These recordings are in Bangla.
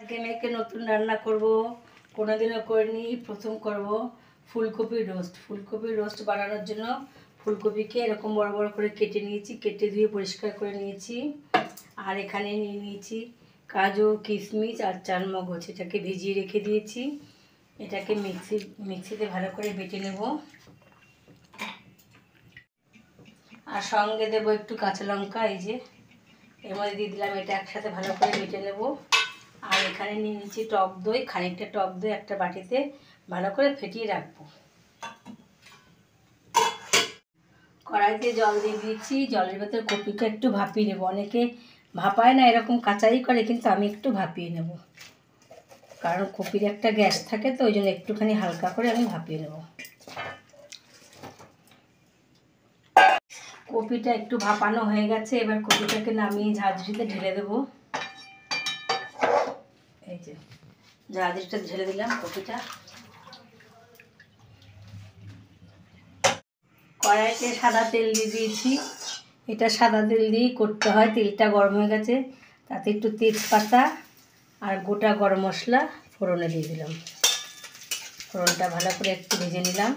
আজকে মেয়েকে নতুন রান্না করব, কোনোদিনও করিনি, প্রথম করব ফুলকপির রোস্ট। ফুলকপির রোস্ট বানানোর জন্য ফুলকপিকে এরকম বড় বড় করে কেটে নিয়েছি, কেটে ধুয়ে পরিষ্কার করে নিয়েছি। আর এখানে নিয়ে নিয়েছি কাজু, কিশমিশ আর চালমগজ, এটাকে ভিজিয়ে রেখে দিয়েছি। এটাকে মিক্সিতে ভালো করে বেটে নেব। আর সঙ্গে দেবো একটু কাঁচা লঙ্কা, এই যে এর মধ্যে দিয়ে দিলাম। এটা একসাথে ভালো করে বেটে নেব। আর এখানে নিয়ে নিচ্ছি টক দই, খানিকটা টক দই একটা বাটিতে ভালো করে ফেটিয়ে রাখবো। কড়াইতে জল দিয়ে দিয়েছি, জলের ভেতর কপিটা একটু ভাপিয়ে নেব। অনেকে ভাপায় না, এরকম কাঁচাই করে, কিন্তু আমি একটু ভাপিয়ে নেব, কারণ কপির একটা গ্যাস থাকে, তো ওই জন্য একটুখানি হালকা করে আমি ভাপিয়ে নেব। কপিটা একটু ভাপানো হয়ে গেছে, এবার কপিটাকে নামিয়ে ঝাঁঝরিতে ঢেলে দেবো। এই যে ঝাঁঝরিটা ঢেলে দিলাম কপিটা। কড়াইতে সাদা তেল দিয়ে দিয়েছি। এটা সাদা তেল দিয়েই করতে হয়। তেলটা গরম হয়ে গেছে, তাতে একটু তেজপাতা আর গোটা গরম মশলা ফোড়নে দিয়ে দিলাম। ফোড়নটা ভালো করে একটু ভেজে নিলাম।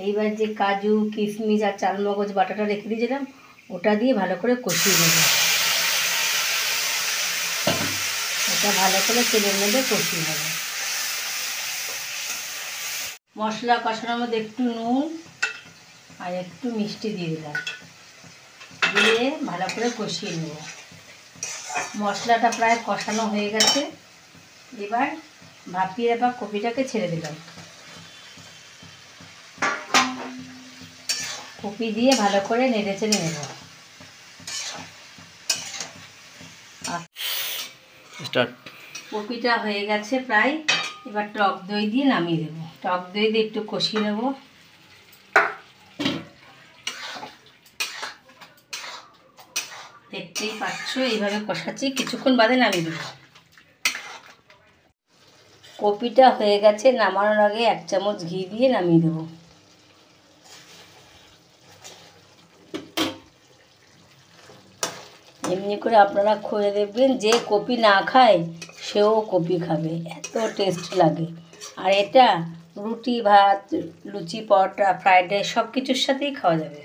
এইবার যে কাজু, কিশমিশ আর চালমগজ বাটাটা রেখে দিয়েছিলাম, ওটা দিয়ে ভালো করে কষিয়ে নেব। এটা ভালো করে তেলের মধ্যে কষিয়ে নেব। মশলা কষানোর মধ্যে একটু নুন আর একটু মিষ্টি দিয়ে দিলাম, দিয়ে ভালো করে কষিয়ে নেব। মশলাটা প্রায় কষানো হয়ে গেছে, এবার ভাপিয়ে রাখা কপিটাকে ছেড়ে দিলাম। কপি দিয়ে ভালো করে নেড়ে চেড়ে নেব। কপিটা হয়ে গেছে প্রায়, এবার টক দই দিয়ে নামিয়ে দেবো। টক দই দিয়ে একটু কষিয়ে নেব। দেখতেই পাচ্ছ, এইভাবে কষাচ্ছি, কিছুক্ষণ বাদে নামিয়ে দেবো। কপিটা হয়ে গেছে, নামানোর আগে 1 চামচ ঘি দিয়ে নামিয়ে দেবো। এমনি করে আপনারা খুঁজে দেখবেন, যে কপি না খায় সেও কপি খাবে, এত টেস্ট লাগে। আর এটা রুটি, ভাত, লুচি, পরোটা, ফ্রাইড রাইস সব কিছুর সাথেই খাওয়া যাবে।